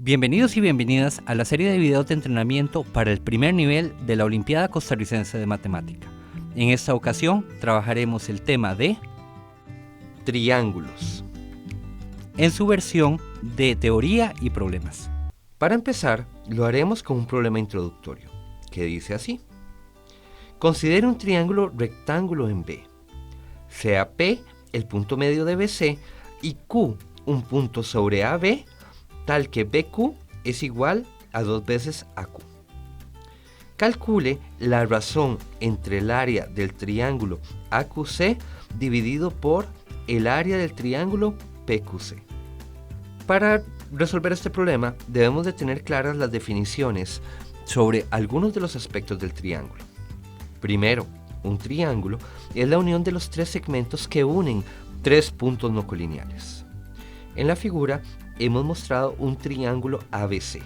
Bienvenidos y bienvenidas a la serie de videos de entrenamiento para el primer nivel de la Olimpiada Costarricense de Matemática. En esta ocasión trabajaremos el tema de triángulos, en su versión de teoría y problemas. Para empezar, lo haremos con un problema introductorio, que dice así. Considere un triángulo rectángulo en B. Sea P el punto medio de BC y Q un punto sobre AB, tal que BQ es igual a 2 veces AQ. Calcule la razón entre el área del triángulo AQC dividido por el área del triángulo PQC. Para resolver este problema debemos de tener claras las definiciones sobre algunos de los aspectos del triángulo. Primero, un triángulo es la unión de los tres segmentos que unen tres puntos no colineales. En la figura hemos mostrado un triángulo ABC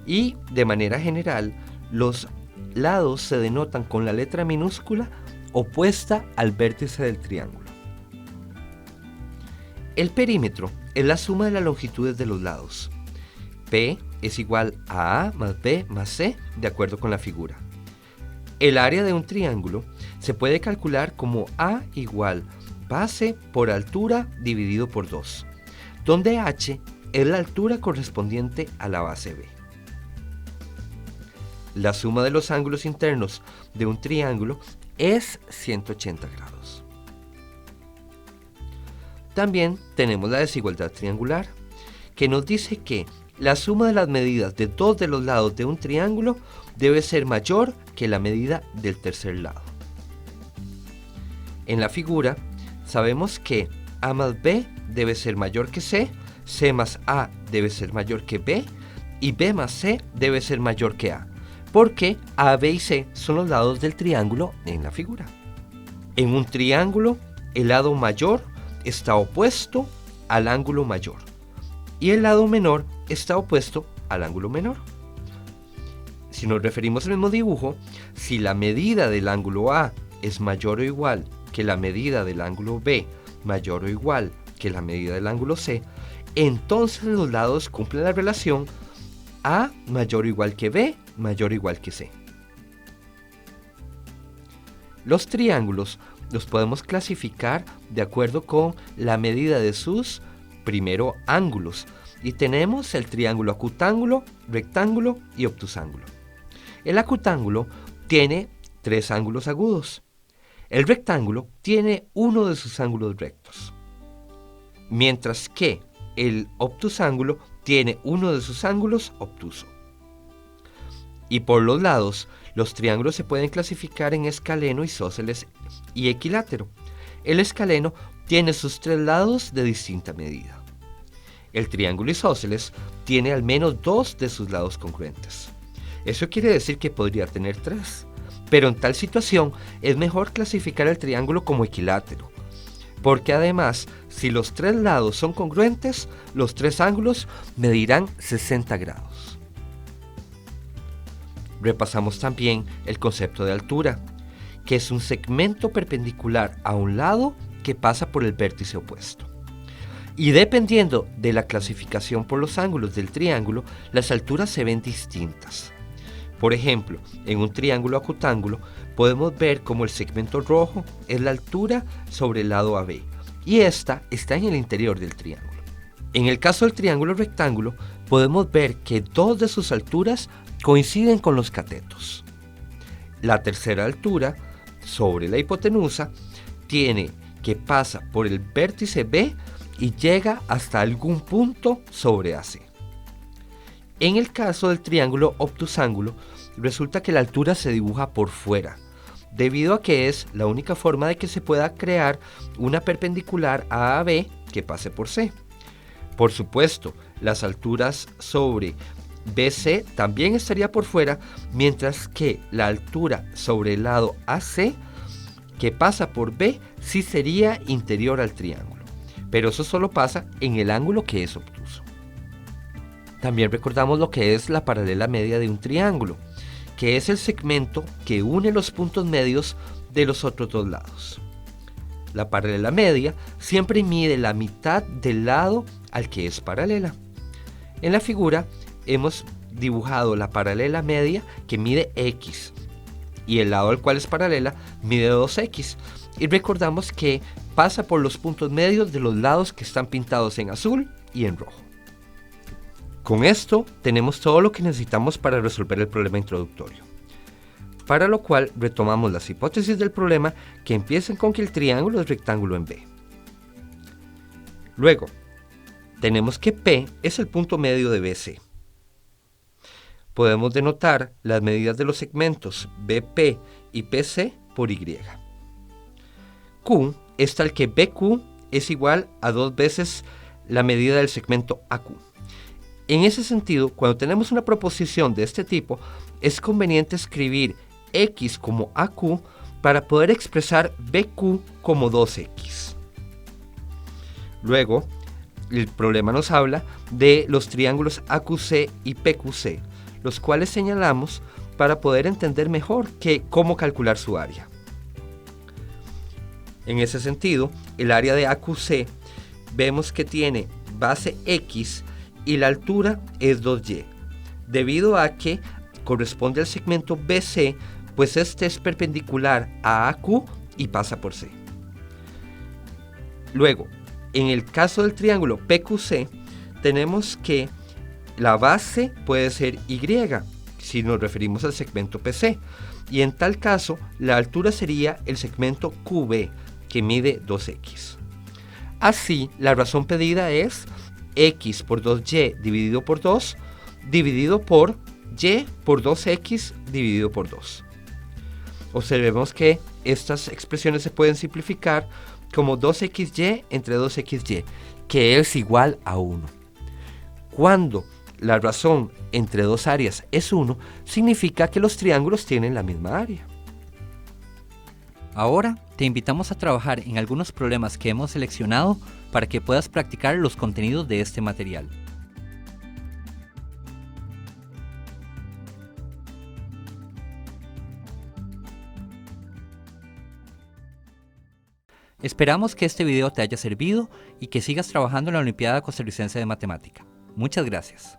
y, de manera general, los lados se denotan con la letra minúscula opuesta al vértice del triángulo. El perímetro es la suma de las longitudes de los lados. P es igual a A más B más C, de acuerdo con la figura. El área de un triángulo se puede calcular como A igual base por altura dividido por 2, donde H es la altura correspondiente a la base B. La suma de los ángulos internos de un triángulo es 180 grados. También tenemos la desigualdad triangular, que nos dice que la suma de las medidas de dos de los lados de un triángulo debe ser mayor que la medida del tercer lado. En la figura sabemos que A más B debe ser mayor que C, C más A debe ser mayor que B y B más C debe ser mayor que A, porque A, B y C son los lados del triángulo en la figura. En un triángulo, el lado mayor está opuesto al ángulo mayor y el lado menor está opuesto al ángulo menor. Si nos referimos al mismo dibujo, si la medida del ángulo A es mayor o igual que la medida del ángulo B, mayor o igual que la medida del ángulo C, entonces los lados cumplen la relación A mayor o igual que B, mayor o igual que C. Los triángulos los podemos clasificar de acuerdo con la medida de sus, primero, ángulos. Y tenemos el triángulo acutángulo, rectángulo y obtusángulo. El acutángulo tiene 3 ángulos agudos. El rectángulo tiene uno de sus ángulos rectos. Mientras que el obtusángulo tiene uno de sus ángulos obtuso. Y por los lados, los triángulos se pueden clasificar en escaleno, isósceles y equilátero. El escaleno tiene sus 3 lados de distinta medida. El triángulo isósceles tiene al menos 2 de sus lados congruentes. Eso quiere decir que podría tener 3, pero en tal situación es mejor clasificar el triángulo como equilátero, porque además, si los 3 lados son congruentes, los 3 ángulos medirán 60 grados. Repasamos también el concepto de altura, que es un segmento perpendicular a un lado que pasa por el vértice opuesto. Y dependiendo de la clasificación por los ángulos del triángulo, las alturas se ven distintas. Por ejemplo, en un triángulo acutángulo podemos ver como el segmento rojo es la altura sobre el lado AB y esta está en el interior del triángulo. En el caso del triángulo rectángulo podemos ver que 2 de sus alturas coinciden con los catetos. La tercera altura sobre la hipotenusa tiene que pasa por el vértice B y llega hasta algún punto sobre AC. En el caso del triángulo obtusángulo, resulta que la altura se dibuja por fuera, debido a que es la única forma de que se pueda crear una perpendicular a AB que pase por C. Por supuesto, las alturas sobre BC también estaría por fuera, mientras que la altura sobre el lado AC que pasa por B sí sería interior al triángulo, pero eso solo pasa en el ángulo que es obtuso. También recordamos lo que es la paralela media de un triángulo, que es el segmento que une los puntos medios de los otros dos lados. La paralela media siempre mide la mitad del lado al que es paralela. En la figura hemos dibujado la paralela media que mide x y el lado al cual es paralela mide 2x, y recordamos que pasa por los puntos medios de los lados que están pintados en azul y en rojo. Con esto tenemos todo lo que necesitamos para resolver el problema introductorio, para lo cual retomamos las hipótesis del problema que empiezan con que el triángulo es rectángulo en B. Luego, tenemos que P es el punto medio de BC. Podemos denotar las medidas de los segmentos BP y PC por Y. Q es tal que BQ es igual a 2 veces la medida del segmento AQ. En ese sentido, cuando tenemos una proposición de este tipo, es conveniente escribir X como AQ para poder expresar BQ como 2X. Luego, el problema nos habla de los triángulos AQC y PQC, los cuales señalamos para poder entender mejor cómo calcular su área. En ese sentido, el área de AQC vemos que tiene base X y la altura es 2y, debido a que corresponde al segmento BC, pues este es perpendicular a AQ y pasa por C. Luego, en el caso del triángulo PQC, tenemos que la base puede ser Y, si nos referimos al segmento PC, y en tal caso, la altura sería el segmento QB, que mide 2x. Así, la razón pedida es x por 2y dividido por 2, dividido por y por 2x dividido por 2. Observemos que estas expresiones se pueden simplificar como 2xy entre 2xy, que es igual a 1. Cuando la razón entre dos áreas es 1, significa que los triángulos tienen la misma área. Ahora te invitamos a trabajar en algunos problemas que hemos seleccionado para que puedas practicar los contenidos de este material. Esperamos que este video te haya servido y que sigas trabajando en la Olimpiada Costarricense de Matemática. Muchas gracias.